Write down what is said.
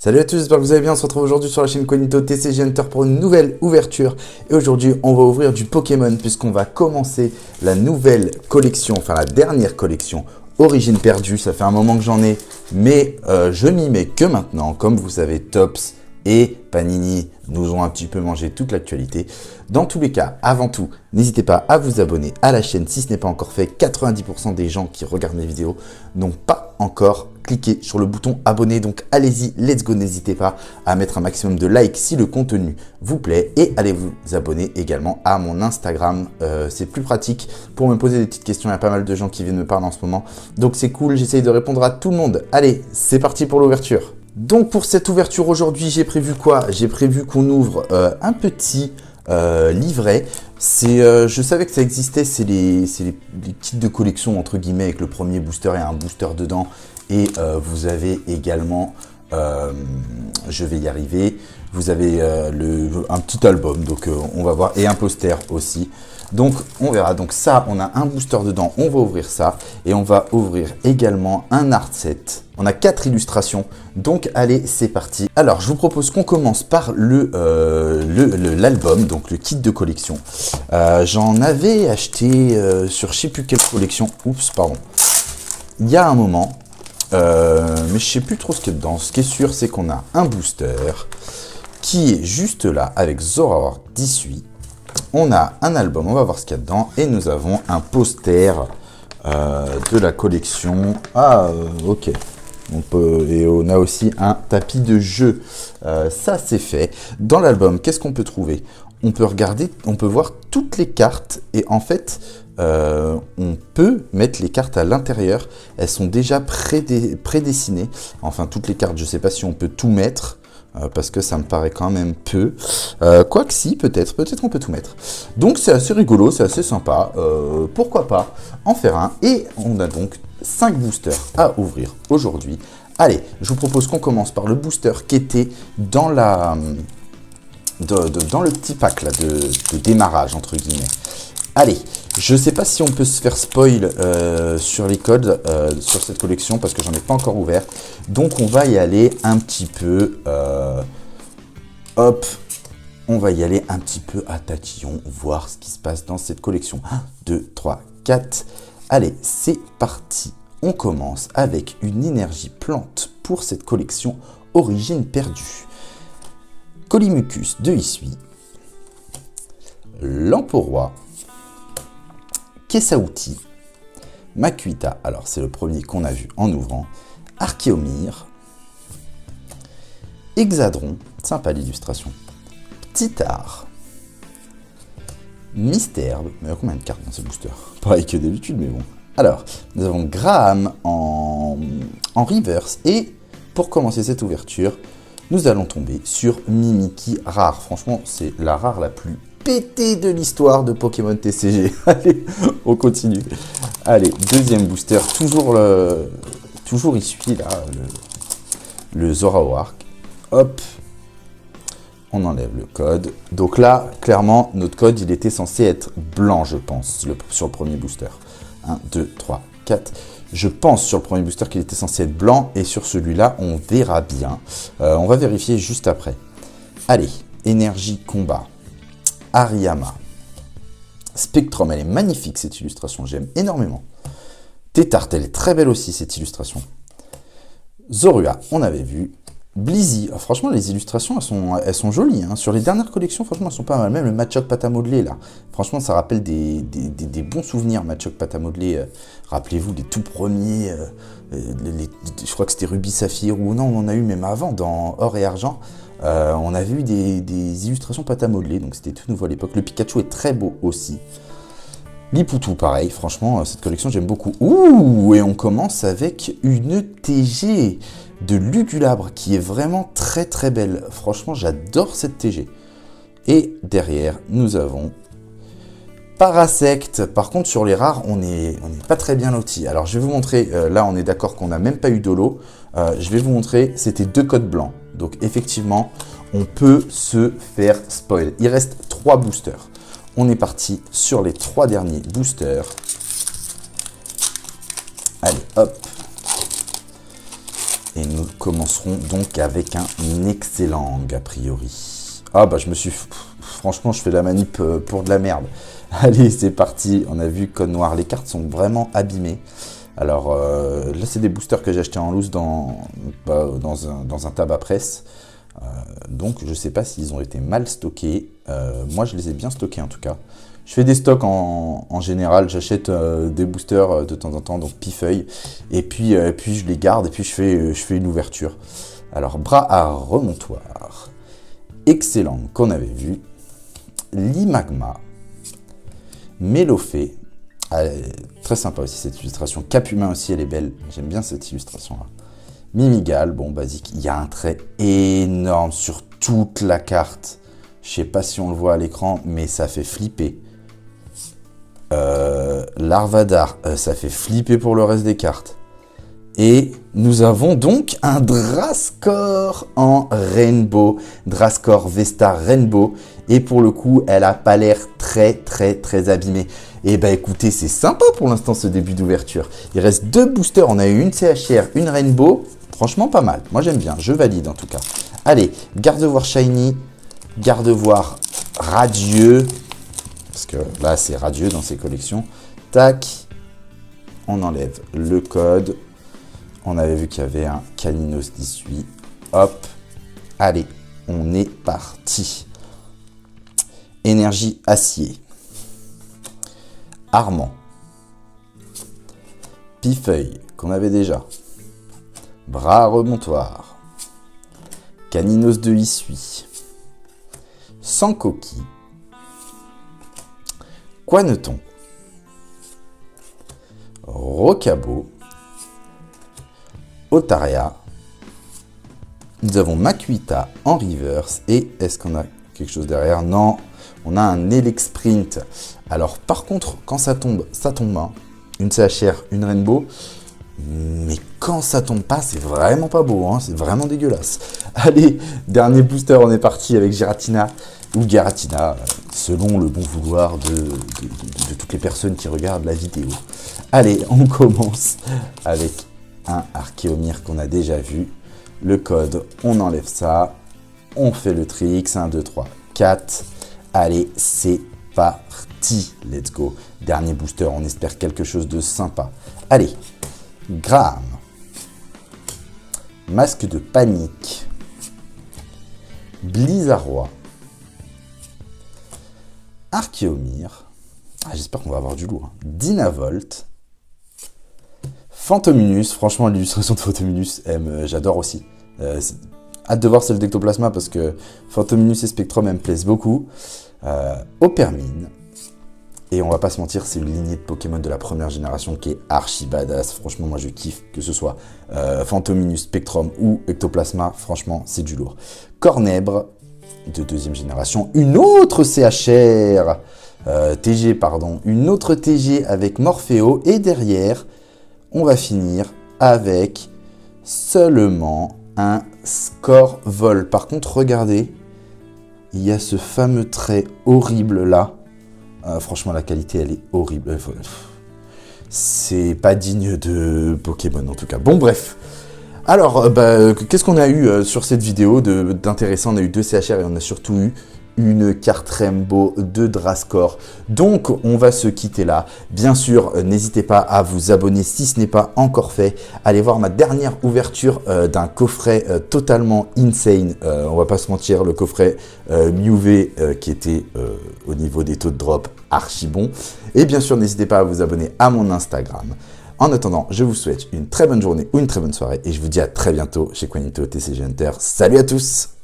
Salut à tous, j'espère que vous allez bien. On se retrouve aujourd'hui sur la chaîne Cognito TCG Hunter pour une nouvelle ouverture. Et aujourd'hui, on va ouvrir du Pokémon puisqu'on va commencer la nouvelle collection, enfin la dernière collection Origine perdue. Ça fait un moment que j'en ai, mais je m'y mets que maintenant. Comme vous savez, Topps et Panini nous ont un petit peu mangé toute l'actualité. Dans tous les cas, avant tout, n'hésitez pas à vous abonner à la chaîne si ce n'est pas encore fait. 90% des gens qui regardent mes vidéos n'ont pas encore cliqué sur le bouton abonner. Donc allez-y, let's go, n'hésitez pas à mettre un maximum de likes si le contenu vous plaît. Et allez vous abonner également à mon Instagram. C'est plus pratique pour me poser des petites questions. Il y a pas mal de gens qui viennent me parler en ce moment. Donc c'est cool, j'essaye de répondre à tout le monde. Allez, c'est parti pour l'ouverture. Donc pour cette ouverture aujourd'hui, j'ai prévu quoi? J'ai prévu qu'on ouvre un petit livret. Je savais que ça existait, c'est les kits de collection entre guillemets avec le premier booster et un booster dedans. Et vous avez également, je vais y arriver, vous avez un petit album, donc on va voir, et un poster aussi. Donc on verra, donc ça, on a un booster dedans, on va ouvrir ça. Et on va ouvrir également un art set. On a 4 illustrations, donc allez, c'est parti. Alors, je vous propose qu'on commence par l'album, donc le kit de collection. J'en avais acheté sur je sais plus quelle collection, oups, pardon, il y a un moment, mais je sais plus trop ce qu'il y a dedans. Ce qui est sûr, c'est qu'on a un booster qui est juste là avec Zoroark 18. On a un album, on va voir ce qu'il y a dedans, et nous avons un poster de la collection. Ah, ok. Et on a aussi un tapis de jeu. Ça, c'est fait. Dans l'album, qu'est-ce qu'on peut trouver? On peut regarder, on peut voir toutes les cartes, et en fait, on peut mettre les cartes à l'intérieur. Elles sont déjà prédessinées. Enfin, toutes les cartes, je ne sais pas si on peut tout mettre. Parce que ça me paraît quand même peu. Quoique si, peut-être on peut tout mettre. Donc c'est assez rigolo, c'est assez sympa. Pourquoi pas en faire un. Et on a donc 5 boosters à ouvrir aujourd'hui. Allez, je vous propose qu'on commence par le booster qui était dans dans le petit pack là, de démarrage, entre guillemets. Allez, je ne sais pas si on peut se faire spoil sur les codes sur cette collection parce que j'en ai pas encore ouvert. Donc on va y aller un petit peu, hop, on va y aller un petit peu à tatillon, voir ce qui se passe dans cette collection. 1, 2, 3, 4. Allez, c'est parti. On commence avec une énergie plante pour cette collection Origine perdue. Colimucus de Hisui, Lamporoi, Kessaouti, Makuita, alors c'est le premier qu'on a vu en ouvrant, Archéomir, Hexadron, sympa l'illustration, Titar, Misterbe, mais il y a combien de cartes dans ce booster? Pareil que d'habitude, mais bon. Alors, nous avons Graham en reverse, et pour commencer cette ouverture, nous allons tomber sur Mimikyu rare. Franchement, c'est la rare la plus pété de l'histoire de Pokémon TCG. Allez, on continue. Allez, deuxième booster, toujours issu là, le Zoroark. Hop, on enlève le code. Donc là, clairement, notre code, il était censé être blanc, je pense, sur le premier booster. 1, 2, 3, 4. Je pense sur le premier booster qu'il était censé être blanc, et sur celui-là, on verra bien. On va vérifier juste après. Allez, énergie combat. Hariyama. Spectrum, elle est magnifique cette illustration, j'aime énormément. Tétart, elle est très belle aussi cette illustration. Zorua, on avait vu. Blizzy, oh, franchement les illustrations elles sont jolies. Hein. Sur les dernières collections, franchement elles sont pas mal. Même le Machoke pâte à modeler là. Franchement ça rappelle des bons souvenirs Machoke pâte à modeler. Rappelez-vous les tout premiers, je crois que c'était Ruby Saphir, ou non on en a eu même avant dans Or et Argent. On avait eu des illustrations pâte à modeler, donc c'était tout nouveau à l'époque. Le Pikachu est très beau aussi. Lipoutou, pareil, franchement, cette collection, j'aime beaucoup. Ouh, et on commence avec une TG de Lugulabre qui est vraiment très très belle. Franchement, j'adore cette TG. Et derrière, nous avons Parasect. Par contre, sur les rares, on n'est pas très bien lotis. Alors, je vais vous montrer, là, on est d'accord qu'on n'a même pas eu d'holo. Je vais vous montrer, c'était 2 codes blancs. Donc, effectivement, on peut se faire spoil. Il reste 3 boosters. On est parti sur les 3 derniers boosters. Allez, hop. Et nous commencerons donc avec un excellent a priori. Ah bah franchement, je fais la manip pour de la merde. Allez, c'est parti. On a vu code noir. Les cartes sont vraiment abîmées. Alors là, c'est des boosters que j'ai achetés en loose dans un tabac presse. Donc je sais pas s'ils ont été mal stockés. Moi, je les ai bien stockés en tout cas. Je fais des stocks en général, j'achète des boosters de temps en temps, donc pifeuille, et puis je les garde, et puis je fais une ouverture. Alors, bras à remontoir, excellent qu'on avait vu, Limagma, Mélofée, très sympa aussi cette illustration, Cap Humain aussi, elle est belle, j'aime bien cette illustration-là. Mimigal, bon basique, il y a un trait énorme sur toute la carte, je sais pas si on le voit à l'écran, mais ça fait flipper. Larvadar, ça fait flipper pour le reste des cartes. Et nous avons donc un Drascore en Rainbow, Drascore Vesta Rainbow, et pour le coup, elle a pas l'air très abîmée. Et bah écoutez, c'est sympa pour l'instant ce début d'ouverture. Il reste 2 boosters, on a eu une CHR, une Rainbow, franchement pas mal. Moi j'aime bien, je valide en tout cas. Allez, Gardevoir Shiny, Gardevoir Radieux, parce que là c'est radieux dans ces collections. Tac, on enlève le code. On avait vu qu'il y avait un Caninos 18. Hop, allez, on est parti. Énergie acier. Armand. Pifeuille, qu'on avait déjà. Bras remontoir. Caninos de Issui. Sans coquille. Quaneton, Rocabo, Otaria, nous avons Makuita en reverse, et est-ce qu'on a quelque chose derrière? Non, on a un Elexprint. Alors par contre, quand ça tombe hein. Une CHR, une Rainbow, mais quand ça tombe pas, c'est vraiment pas beau, hein. C'est vraiment dégueulasse. Allez, dernier booster, on est parti avec Giratina. Ou Giratina, selon le bon vouloir de toutes les personnes qui regardent la vidéo. Allez, on commence avec un Archéomir qu'on a déjà vu. Le code, on enlève ça. On fait le trick. 1, 2, 3, 4. Allez, c'est parti. Let's go. Dernier booster, on espère quelque chose de sympa. Allez, Graham. Masque de panique. Blizzarrois. Archéomir, j'espère qu'on va avoir du lourd. Dynavolt, Phantominus, franchement l'illustration de Phantominus, j'adore aussi. Hâte de voir celle d'Ectoplasma parce que Phantominus et Spectrum me plaisent beaucoup. Opermine, et on va pas se mentir, c'est une lignée de Pokémon de la première génération qui est archi badass. Franchement, moi je kiffe que ce soit Phantominus, Spectrum ou Ectoplasma, franchement c'est du lourd. Cornèbre, de deuxième génération, une autre CHR, TG pardon, une autre TG avec Morpheo, et derrière, on va finir avec seulement un Score Vol. Par contre, regardez, il y a ce fameux trait horrible là, franchement la qualité elle est horrible, c'est pas digne de Pokémon en tout cas. Bon bref. Alors, qu'est-ce qu'on a eu sur cette vidéo d'intéressant? On a eu 2 CHR et on a surtout eu une carte Rainbow de Drascore. Donc, on va se quitter là. Bien sûr, n'hésitez pas à vous abonner si ce n'est pas encore fait. Allez voir ma dernière ouverture d'un coffret totalement insane. On va pas se mentir, le coffret Mewtwo qui était au niveau des taux de drop archi bon. Et bien sûr, n'hésitez pas à vous abonner à mon Instagram. En attendant, je vous souhaite une très bonne journée ou une très bonne soirée et je vous dis à très bientôt chez Quanito TCG Hunter. Salut à tous!